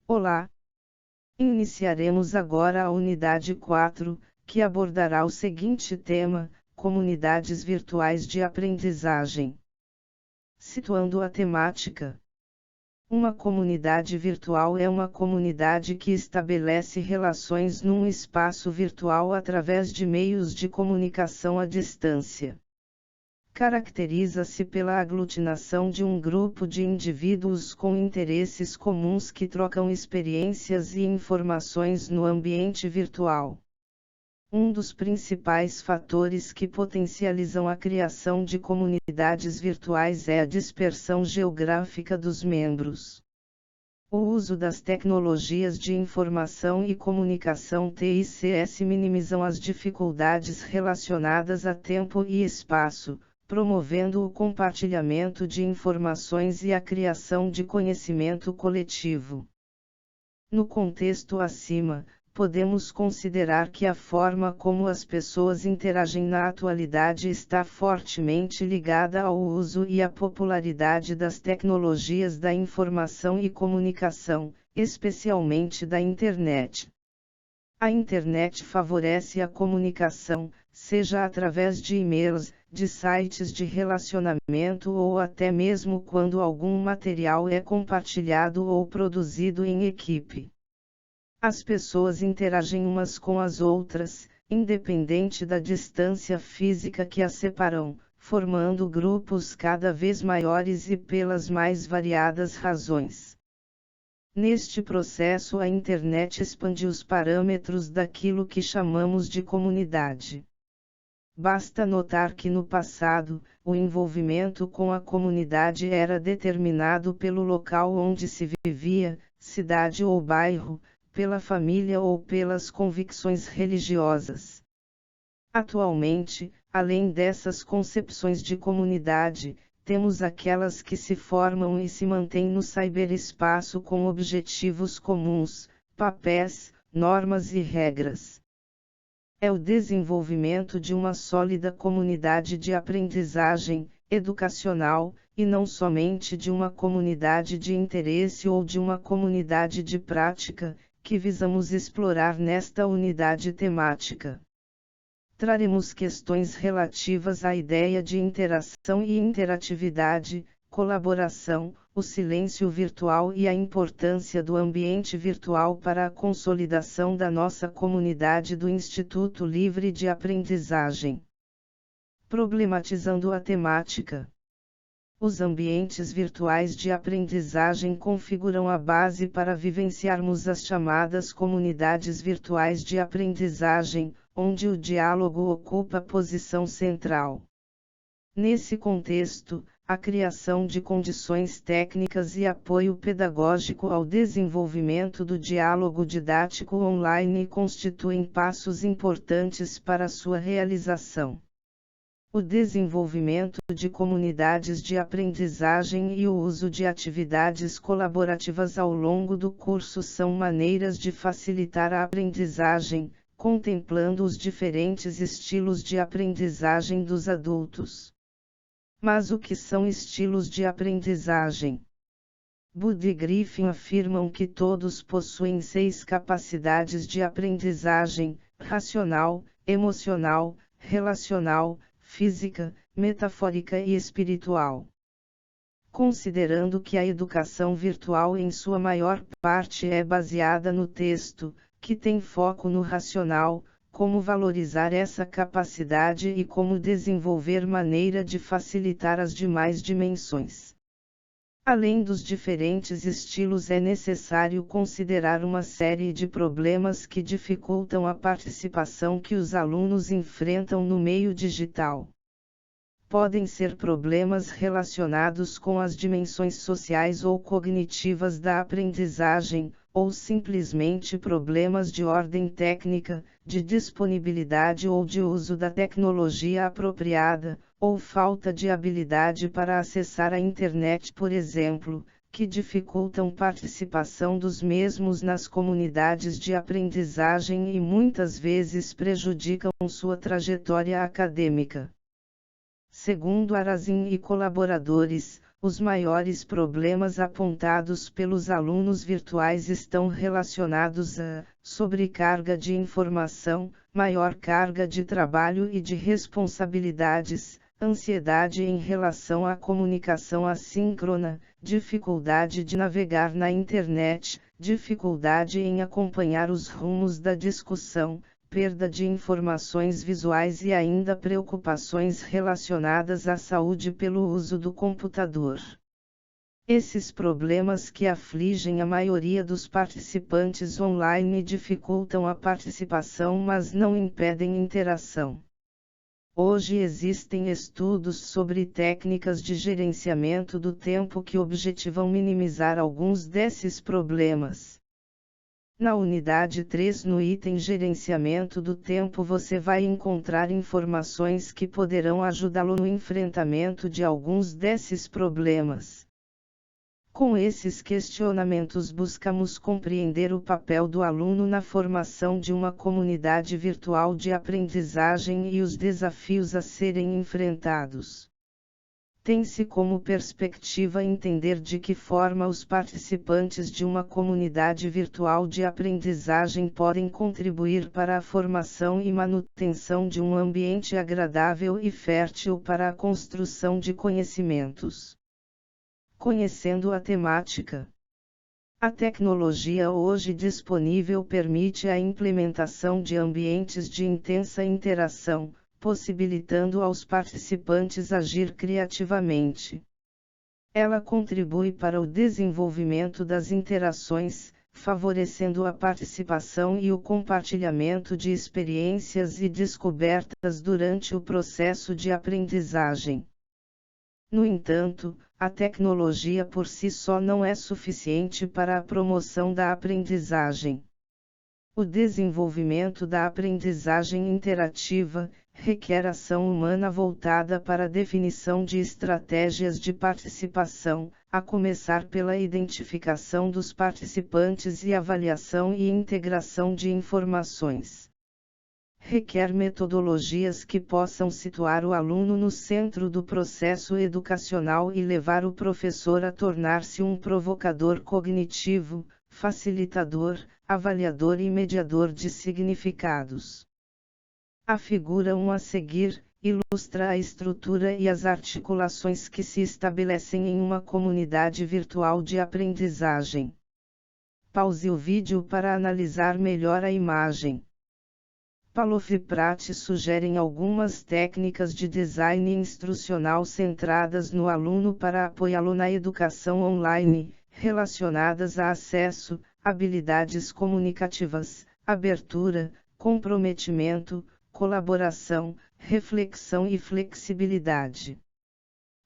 Olá! Iniciaremos agora a unidade 4, que abordará o seguinte tema: comunidades virtuais de aprendizagem. Situando a temática. Uma comunidade virtual é uma comunidade que estabelece relações num espaço virtual através de meios de comunicação à distância. Caracteriza-se pela aglutinação de um grupo de indivíduos com interesses comuns que trocam experiências e informações no ambiente virtual. Um dos principais fatores que potencializam a criação de comunidades virtuais é a dispersão geográfica dos membros. O uso das tecnologias de informação e comunicação TICS minimizam as dificuldades relacionadas a tempo e espaço, promovendo o compartilhamento de informações e a criação de conhecimento coletivo. No contexto acima, podemos considerar que a forma como as pessoas interagem na atualidade está fortemente ligada ao uso e à popularidade das tecnologias da informação e comunicação, especialmente da internet. A internet favorece a comunicação, seja através de e-mails, de sites de relacionamento ou até mesmo quando algum material é compartilhado ou produzido em equipe. As pessoas interagem umas com as outras, independente da distância física que as separam, formando grupos cada vez maiores e pelas mais variadas razões. Neste processo, a internet expande os parâmetros daquilo que chamamos de comunidade. Basta notar que no passado, o envolvimento com a comunidade era determinado pelo local onde se vivia, cidade ou bairro, pela família ou pelas convicções religiosas. Atualmente, além dessas concepções de comunidade, temos aquelas que se formam e se mantêm no ciberespaço com objetivos comuns, papéis, normas e regras. É o desenvolvimento de uma sólida comunidade de aprendizagem educacional, e não somente de uma comunidade de interesse ou de uma comunidade de prática, que visamos explorar nesta unidade temática. Traremos questões relativas à ideia de interação e interatividade, colaboração, o silêncio virtual e a importância do ambiente virtual para a consolidação da nossa comunidade do Instituto Livre de Aprendizagem. Problematizando a temática. Os ambientes virtuais de aprendizagem configuram a base para vivenciarmos as chamadas comunidades virtuais de aprendizagem, onde o diálogo ocupa posição central. Nesse contexto, a criação de condições técnicas e apoio pedagógico ao desenvolvimento do diálogo didático online constituem passos importantes para sua realização. O desenvolvimento de comunidades de aprendizagem e o uso de atividades colaborativas ao longo do curso são maneiras de facilitar a aprendizagem, contemplando os diferentes estilos de aprendizagem dos adultos. Mas o que são estilos de aprendizagem? Bud e Griffin afirmam que todos possuem 6 capacidades de aprendizagem: racional, emocional, relacional, física, metafórica e espiritual. Considerando que a educação virtual em sua maior parte é baseada no texto, que tem foco no racional, como valorizar essa capacidade e como desenvolver maneira de facilitar as demais dimensões. Além dos diferentes estilos, é necessário considerar uma série de problemas que dificultam a participação que os alunos enfrentam no meio digital. Podem ser problemas relacionados com as dimensões sociais ou cognitivas da aprendizagem, ou simplesmente problemas de ordem técnica, de disponibilidade ou de uso da tecnologia apropriada, ou falta de habilidade para acessar a internet, por exemplo, que dificultam participação dos mesmos nas comunidades de aprendizagem e muitas vezes prejudicam sua trajetória acadêmica. Segundo Arazin e colaboradores, os maiores problemas apontados pelos alunos virtuais estão relacionados a sobrecarga de informação, maior carga de trabalho e de responsabilidades, ansiedade em relação à comunicação assíncrona, dificuldade de navegar na internet, dificuldade em acompanhar os rumos da discussão, perda de informações visuais e ainda preocupações relacionadas à saúde pelo uso do computador. Esses problemas que afligem a maioria dos participantes online dificultam a participação, mas não impedem interação. Hoje existem estudos sobre técnicas de gerenciamento do tempo que objetivam minimizar alguns desses problemas. Na unidade 3, no item Gerenciamento do Tempo, você vai encontrar informações que poderão ajudá-lo no enfrentamento de alguns desses problemas. Com esses questionamentos, buscamos compreender o papel do aluno na formação de uma comunidade virtual de aprendizagem e os desafios a serem enfrentados. Tem-se como perspectiva entender de que forma os participantes de uma comunidade virtual de aprendizagem podem contribuir para a formação e manutenção de um ambiente agradável e fértil para a construção de conhecimentos. Conhecendo a temática. A tecnologia hoje disponível permite a implementação de ambientes de intensa interação, possibilitando aos participantes agir criativamente. Ela contribui para o desenvolvimento das interações, favorecendo a participação e o compartilhamento de experiências e descobertas durante o processo de aprendizagem. No entanto, a tecnologia por si só não é suficiente para a promoção da aprendizagem. O desenvolvimento da aprendizagem interativa requer ação humana voltada para a definição de estratégias de participação, a começar pela identificação dos participantes e avaliação e integração de informações. Requer metodologias que possam situar o aluno no centro do processo educacional e levar o professor a tornar-se um provocador cognitivo, facilitador, avaliador e mediador de significados. A figura 1 a seguir ilustra a estrutura e as articulações que se estabelecem em uma comunidade virtual de aprendizagem. Pause o vídeo para analisar melhor a imagem. Palof e Prat sugerem algumas técnicas de design instrucional centradas no aluno para apoiá-lo na educação online, relacionadas a acesso, habilidades comunicativas, abertura, comprometimento, colaboração, reflexão e flexibilidade.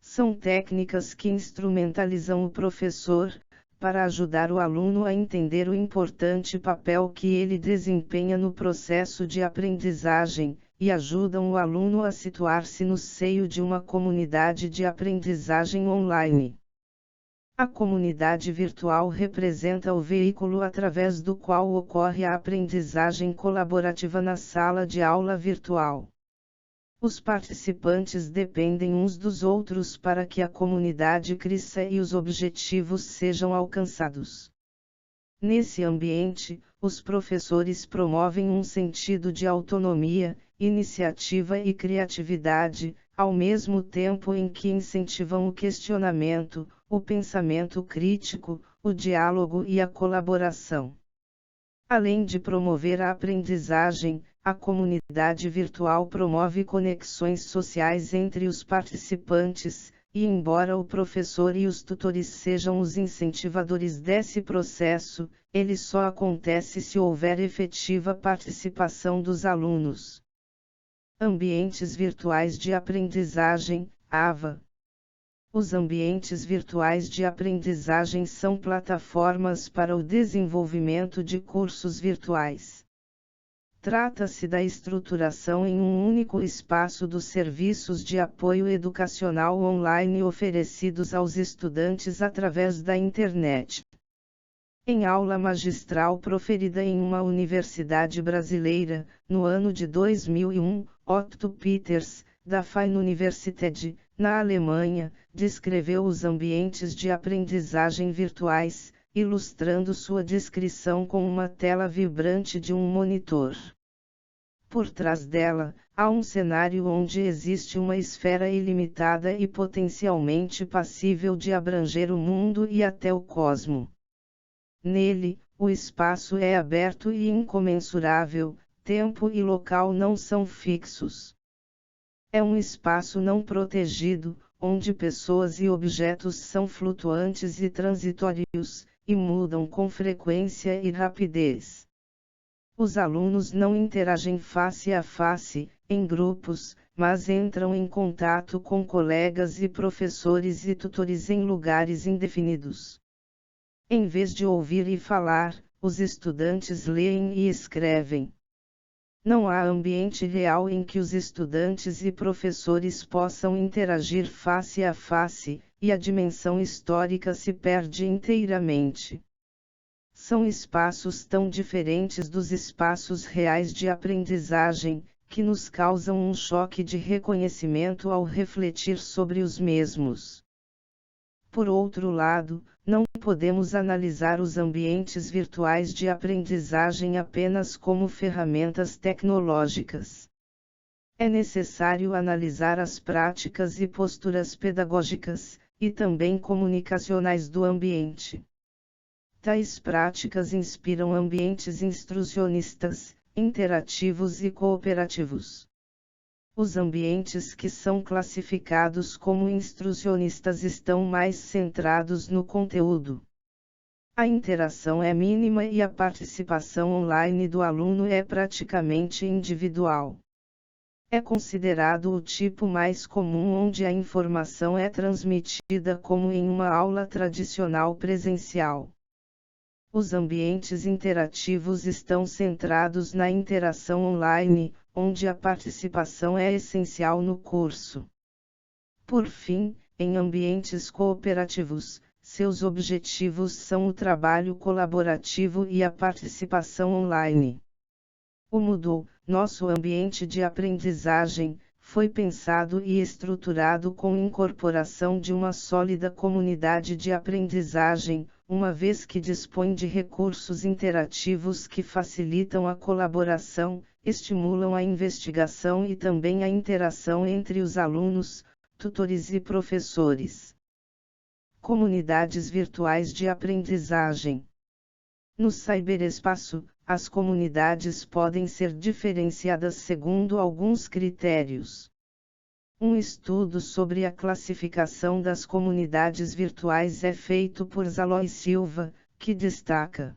São técnicas que instrumentalizam o professor, para ajudar o aluno a entender o importante papel que ele desempenha no processo de aprendizagem, e ajudam o aluno a situar-se no seio de uma comunidade de aprendizagem online. A comunidade virtual representa o veículo através do qual ocorre a aprendizagem colaborativa na sala de aula virtual. Os participantes dependem uns dos outros para que a comunidade cresça e os objetivos sejam alcançados. Nesse ambiente, os professores promovem um sentido de autonomia, iniciativa e criatividade, ao mesmo tempo em que incentivam o questionamento, o pensamento crítico, o diálogo e a colaboração. Além de promover a aprendizagem, a comunidade virtual promove conexões sociais entre os participantes, e embora o professor e os tutores sejam os incentivadores desse processo, ele só acontece se houver efetiva participação dos alunos. Ambientes virtuais de aprendizagem, AVA. Os ambientes virtuais de aprendizagem são plataformas para o desenvolvimento de cursos virtuais. Trata-se da estruturação em um único espaço dos serviços de apoio educacional online oferecidos aos estudantes através da internet. Em aula magistral proferida em uma universidade brasileira, no ano de 2001, Otto Peters, da Freie Universität, na Alemanha, descreveu os ambientes de aprendizagem virtuais, ilustrando sua descrição com uma tela vibrante de um monitor. Por trás dela, há um cenário onde existe uma esfera ilimitada e potencialmente passível de abranger o mundo e até o cosmo. Nele, o espaço é aberto e incomensurável, tempo e local não são fixos. É um espaço não protegido, onde pessoas e objetos são flutuantes e transitórios, e mudam com frequência e rapidez. Os alunos não interagem face a face, em grupos, mas entram em contato com colegas e professores e tutores em lugares indefinidos. Em vez de ouvir e falar, os estudantes leem e escrevem. Não há ambiente real em que os estudantes e professores possam interagir face a face, e a dimensão histórica se perde inteiramente. São espaços tão diferentes dos espaços reais de aprendizagem, que nos causam um choque de reconhecimento ao refletir sobre os mesmos. Por outro lado, não podemos analisar os ambientes virtuais de aprendizagem apenas como ferramentas tecnológicas. É necessário analisar as práticas e posturas pedagógicas, e também comunicacionais do ambiente. Tais práticas inspiram ambientes instrucionistas, interativos e cooperativos. Os ambientes que são classificados como instrucionistas estão mais centrados no conteúdo. A interação é mínima e a participação online do aluno é praticamente individual. É considerado o tipo mais comum onde a informação é transmitida como em uma aula tradicional presencial. Os ambientes interativos estão centrados na interação online, onde a participação é essencial no curso. Por fim, em ambientes cooperativos, seus objetivos são o trabalho colaborativo e a participação online. O Moodle, nosso ambiente de aprendizagem, foi pensado e estruturado com incorporação de uma sólida comunidade de aprendizagem, uma vez que dispõe de recursos interativos que facilitam a colaboração, estimulam a investigação e também a interação entre os alunos, tutores e professores. Comunidades virtuais de aprendizagem. No ciberespaço, as comunidades podem ser diferenciadas segundo alguns critérios. Um estudo sobre a classificação das comunidades virtuais é feito por Zaloy Silva, que destaca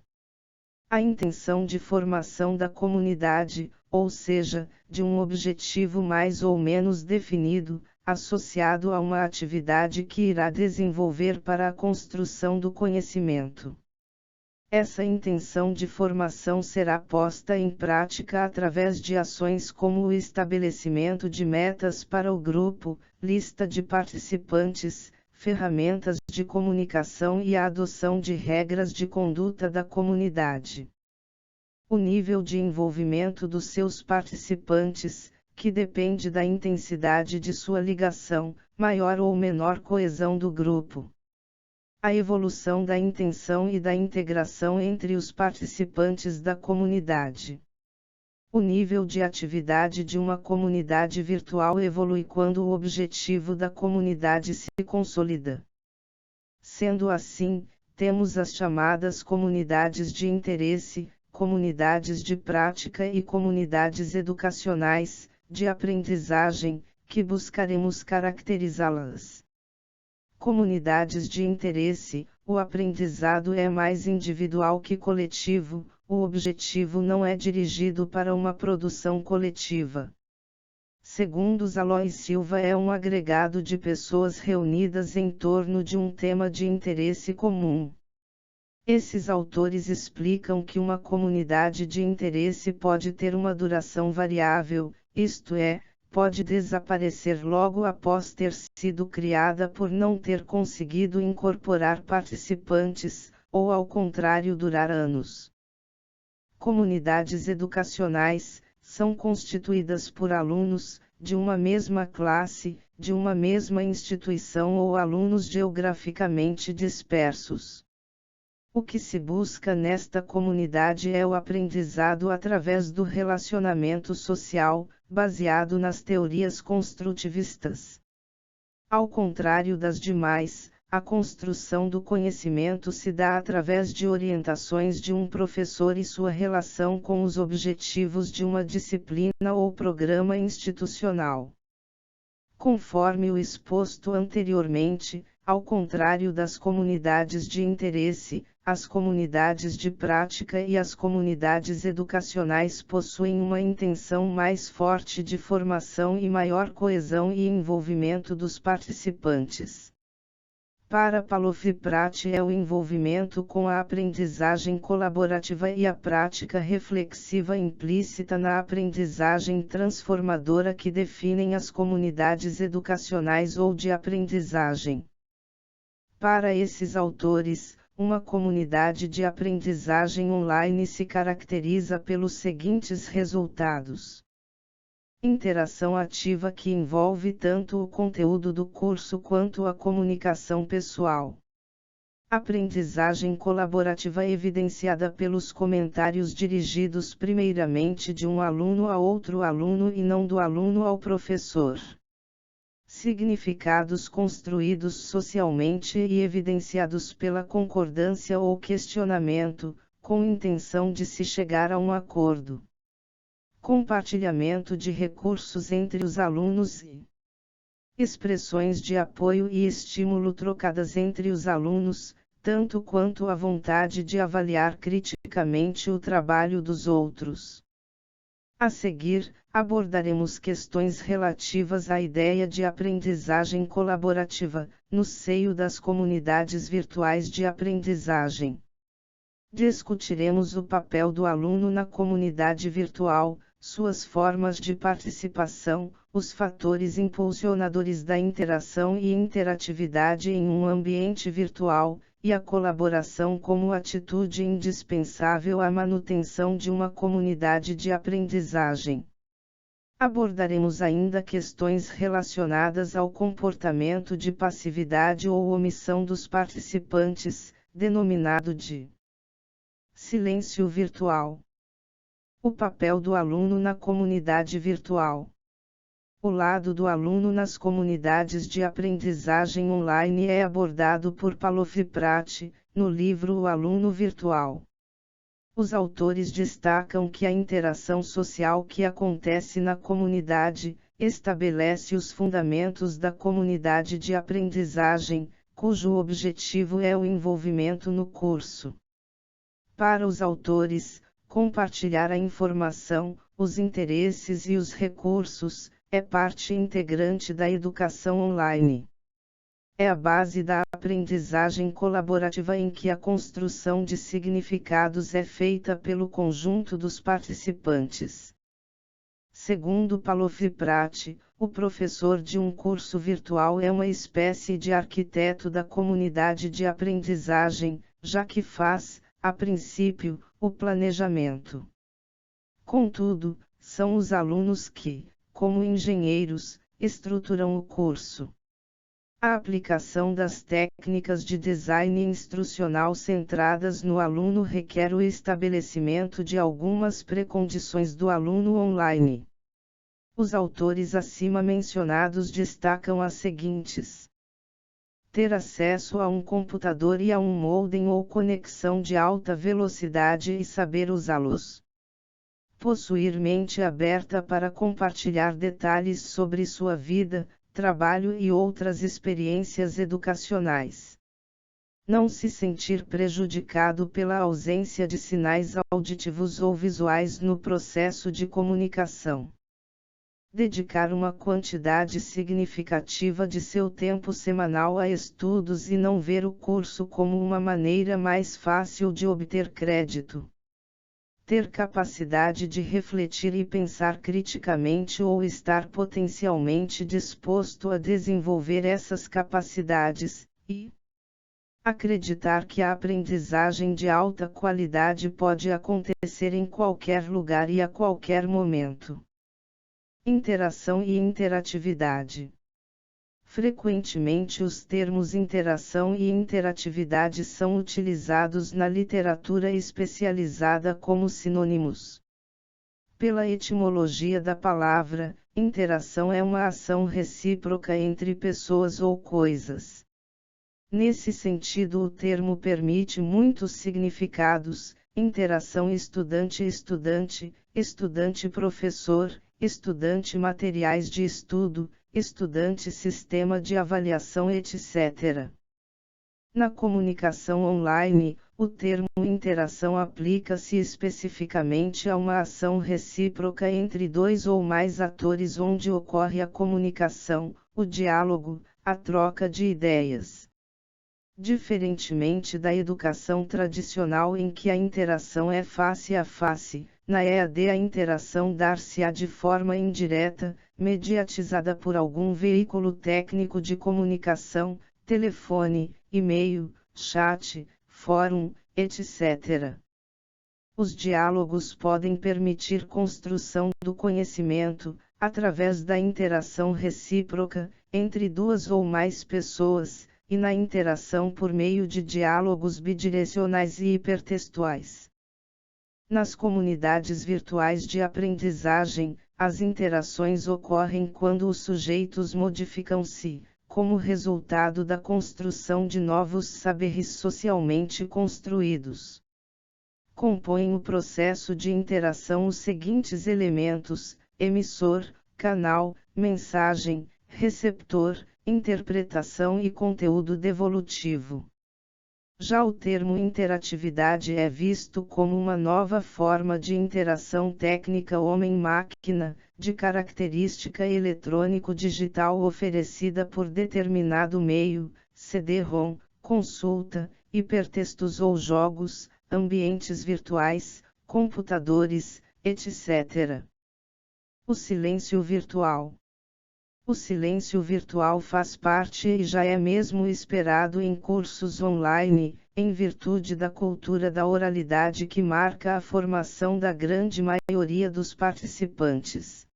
a intenção de formação da comunidade, ou seja, de um objetivo mais ou menos definido, associado a uma atividade que irá desenvolver para a construção do conhecimento. Essa intenção de formação será posta em prática através de ações como o estabelecimento de metas para o grupo, lista de participantes, ferramentas de comunicação e a adoção de regras de conduta da comunidade. O nível de envolvimento dos seus participantes, que depende da intensidade de sua ligação, maior ou menor coesão do grupo. A evolução da intenção e da integração entre os participantes da comunidade. O nível de atividade de uma comunidade virtual evolui quando o objetivo da comunidade se consolida. Sendo assim, temos as chamadas comunidades de interesse, comunidades de prática e comunidades educacionais, de aprendizagem, que buscaremos caracterizá-las. Comunidades de interesse, o aprendizado é mais individual que coletivo, o objetivo não é dirigido para uma produção coletiva. Segundo Zaloy Silva, é um agregado de pessoas reunidas em torno de um tema de interesse comum. Esses autores explicam que uma comunidade de interesse pode ter uma duração variável, isto é, pode desaparecer logo após ter sido criada por não ter conseguido incorporar participantes, ou ao contrário durar anos. Comunidades educacionais são constituídas por alunos, de uma mesma classe, de uma mesma instituição ou alunos geograficamente dispersos. O que se busca nesta comunidade é o aprendizado através do relacionamento social, baseado nas teorias construtivistas. Ao contrário das demais, a construção do conhecimento se dá através de orientações de um professor e sua relação com os objetivos de uma disciplina ou programa institucional. Conforme o exposto anteriormente, ao contrário das comunidades de interesse, as comunidades de prática e as comunidades educacionais possuem uma intenção mais forte de formação e maior coesão e envolvimento dos participantes. Para Palofy-Pratt é o envolvimento com a aprendizagem colaborativa e a prática reflexiva implícita na aprendizagem transformadora que definem as comunidades educacionais ou de aprendizagem. Para esses autores, uma comunidade de aprendizagem online se caracteriza pelos seguintes resultados: interação ativa que envolve tanto o conteúdo do curso quanto a comunicação pessoal. Aprendizagem colaborativa evidenciada pelos comentários dirigidos primeiramente de um aluno a outro aluno e não do aluno ao professor. Significados construídos socialmente e evidenciados pela concordância ou questionamento, com intenção de se chegar a um acordo. Compartilhamento de recursos entre os alunos e expressões de apoio e estímulo trocadas entre os alunos, tanto quanto a vontade de avaliar criticamente o trabalho dos outros. A seguir, abordaremos questões relativas à ideia de aprendizagem colaborativa, no seio das comunidades virtuais de aprendizagem. Discutiremos o papel do aluno na comunidade virtual, suas formas de participação, os fatores impulsionadores da interação e interatividade em um ambiente virtual, e a colaboração como atitude indispensável à manutenção de uma comunidade de aprendizagem. Abordaremos ainda questões relacionadas ao comportamento de passividade ou omissão dos participantes, denominado de silêncio virtual. O papel do aluno na comunidade virtual. O lado do aluno nas comunidades de aprendizagem online é abordado por Palofy-Pratt, no livro O Aluno Virtual. Os autores destacam que a interação social que acontece na comunidade estabelece os fundamentos da comunidade de aprendizagem, cujo objetivo é o envolvimento no curso. Para os autores, compartilhar a informação, os interesses e os recursos é parte integrante da educação online. É a base da aprendizagem colaborativa em que a construção de significados é feita pelo conjunto dos participantes. Segundo Palofy-Pratt, o professor de um curso virtual é uma espécie de arquiteto da comunidade de aprendizagem, já que faz, a princípio, o planejamento. Contudo, são os alunos que, como engenheiros, estruturam o curso. A aplicação das técnicas de design instrucional centradas no aluno requer o estabelecimento de algumas precondições do aluno online. Os autores acima mencionados destacam as seguintes: ter acesso a um computador e a um modem ou conexão de alta velocidade e saber usá-los. Possuir mente aberta para compartilhar detalhes sobre sua vida, trabalho e outras experiências educacionais. Não se sentir prejudicado pela ausência de sinais auditivos ou visuais no processo de comunicação. Dedicar uma quantidade significativa de seu tempo semanal a estudos e não ver o curso como uma maneira mais fácil de obter crédito. Ter capacidade de refletir e pensar criticamente ou estar potencialmente disposto a desenvolver essas capacidades, e acreditar que a aprendizagem de alta qualidade pode acontecer em qualquer lugar e a qualquer momento. Interação e interatividade. Frequentemente os termos interação e interatividade são utilizados na literatura especializada como sinônimos. Pela etimologia da palavra, interação é uma ação recíproca entre pessoas ou coisas. Nesse sentido, o termo permite muitos significados: interação estudante-estudante, estudante-professor, estudante materiais de estudo, estudante sistema de avaliação, etc. Na comunicação online, o termo interação aplica-se especificamente a uma ação recíproca entre dois ou mais atores onde ocorre a comunicação, o diálogo, a troca de ideias. Diferentemente da educação tradicional em que a interação é face a face, na EAD a interação dar-se-á de forma indireta, mediatizada por algum veículo técnico de comunicação, telefone, e-mail, chat, fórum, etc. Os diálogos podem permitir construção do conhecimento, através da interação recíproca, entre duas ou mais pessoas, e na interação por meio de diálogos bidirecionais e hipertextuais. Nas comunidades virtuais de aprendizagem, as interações ocorrem quando os sujeitos modificam-se, como resultado da construção de novos saberes socialmente construídos. Compõem o processo de interação os seguintes elementos: emissor, canal, mensagem, receptor, interpretação e conteúdo devolutivo. Já o termo interatividade é visto como uma nova forma de interação técnica homem-máquina, de característica eletrônico-digital oferecida por determinado meio, CD-ROM, consulta, hipertextos ou jogos, ambientes virtuais, computadores, etc. O silêncio virtual. O silêncio virtual faz parte e já é mesmo esperado em cursos online, em virtude da cultura da oralidade que marca a formação da grande maioria dos participantes.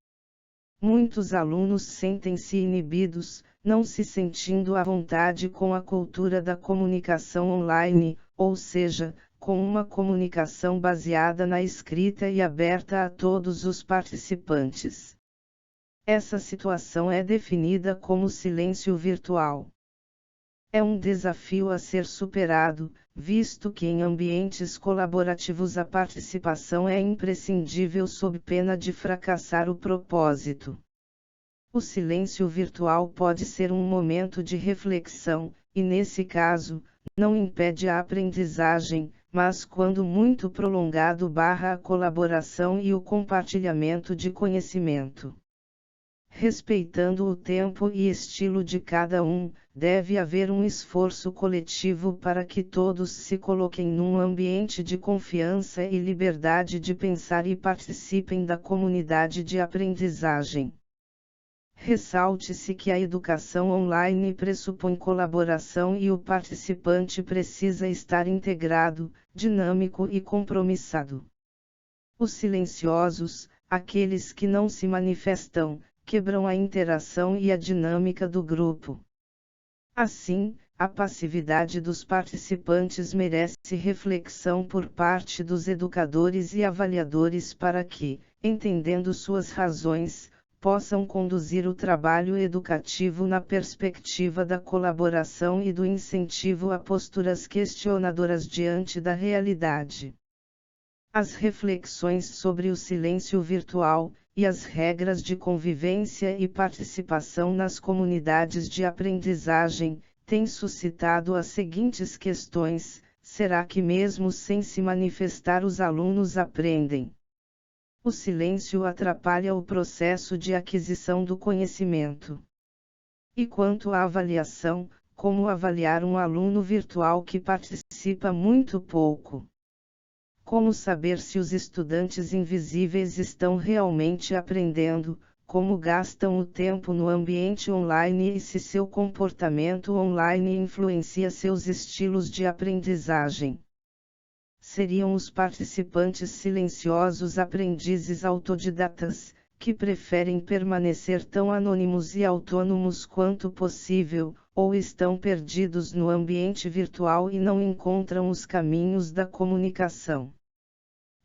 Muitos alunos sentem-se inibidos, não se sentindo à vontade com a cultura da comunicação online, ou seja, com uma comunicação baseada na escrita e aberta a todos os participantes. Essa situação é definida como silêncio virtual. É um desafio a ser superado, visto que em ambientes colaborativos a participação é imprescindível sob pena de fracassar o propósito. O silêncio virtual pode ser um momento de reflexão, e nesse caso, não impede a aprendizagem, mas quando muito prolongado barra a colaboração e o compartilhamento de conhecimento. Respeitando o tempo e estilo de cada um, deve haver um esforço coletivo para que todos se coloquem num ambiente de confiança e liberdade de pensar e participem da comunidade de aprendizagem. Ressalte-se que a educação online pressupõe colaboração e o participante precisa estar integrado, dinâmico e compromissado. Os silenciosos, aqueles que não se manifestam, quebram a interação e a dinâmica do grupo. Assim, a passividade dos participantes merece reflexão por parte dos educadores e avaliadores para que, entendendo suas razões, possam conduzir o trabalho educativo na perspectiva da colaboração e do incentivo a posturas questionadoras diante da realidade. As reflexões sobre o silêncio virtual, e as regras de convivência e participação nas comunidades de aprendizagem, têm suscitado as seguintes questões: será que mesmo sem se manifestar os alunos aprendem? O silêncio atrapalha o processo de aquisição do conhecimento. E quanto à avaliação, como avaliar um aluno virtual que participa muito pouco? Como saber se os estudantes invisíveis estão realmente aprendendo, como gastam o tempo no ambiente online e se seu comportamento online influencia seus estilos de aprendizagem? Seriam os participantes silenciosos aprendizes autodidatas, que preferem permanecer tão anônimos e autônomos quanto possível, ou estão perdidos no ambiente virtual e não encontram os caminhos da comunicação.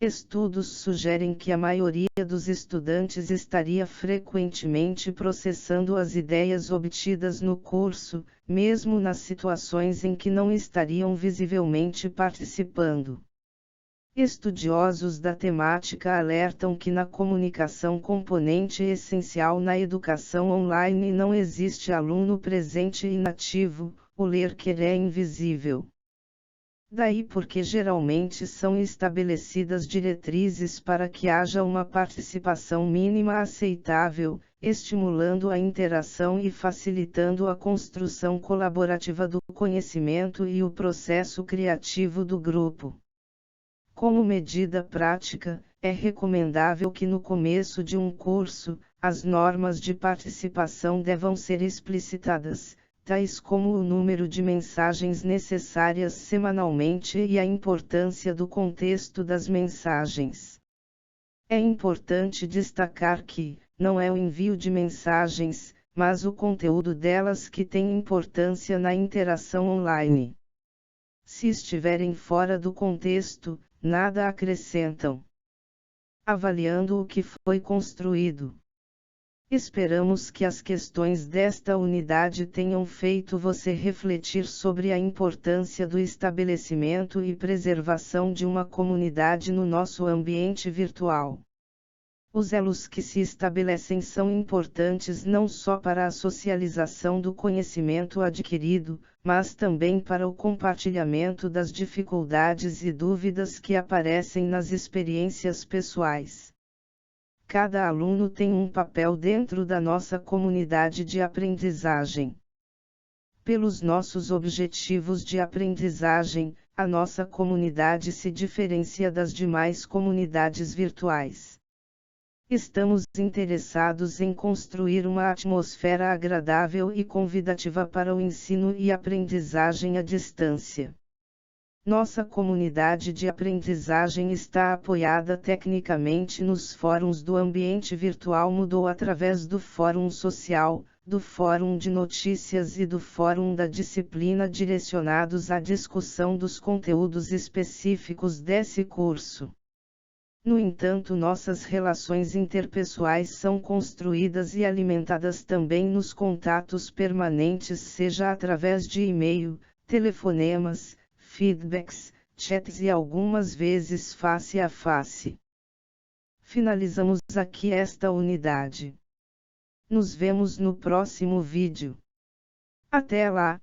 Estudos sugerem que a maioria dos estudantes estaria frequentemente processando as ideias obtidas no curso, mesmo nas situações em que não estariam visivelmente participando. Estudiosos da temática alertam que na comunicação, componente essencial na educação online, não existe aluno presente e inativo, o ler-quer é invisível. Daí porque geralmente são estabelecidas diretrizes para que haja uma participação mínima aceitável, estimulando a interação e facilitando a construção colaborativa do conhecimento e o processo criativo do grupo. Como medida prática, é recomendável que no começo de um curso, as normas de participação devam ser explicitadas, tais como o número de mensagens necessárias semanalmente e a importância do contexto das mensagens. É importante destacar que, não é o envio de mensagens, mas o conteúdo delas que tem importância na interação online. Se estiverem fora do contexto, nada acrescentam. Avaliando o que foi construído. Esperamos que as questões desta unidade tenham feito você refletir sobre a importância do estabelecimento e preservação de uma comunidade no nosso ambiente virtual. Os elos que se estabelecem são importantes não só para a socialização do conhecimento adquirido, mas também para o compartilhamento das dificuldades e dúvidas que aparecem nas experiências pessoais. Cada aluno tem um papel dentro da nossa comunidade de aprendizagem. Pelos nossos objetivos de aprendizagem, a nossa comunidade se diferencia das demais comunidades virtuais. Estamos interessados em construir uma atmosfera agradável e convidativa para o ensino e aprendizagem à distância. Nossa comunidade de aprendizagem está apoiada tecnicamente nos fóruns do ambiente virtual Moodle através do Fórum Social, do Fórum de Notícias e do Fórum da Disciplina direcionados à discussão dos conteúdos específicos desse curso. No entanto, nossas relações interpessoais são construídas e alimentadas também nos contatos permanentes, seja através de e-mail, telefonemas, feedbacks, chats e algumas vezes face a face. Finalizamos aqui esta unidade. Nos vemos no próximo vídeo. Até lá!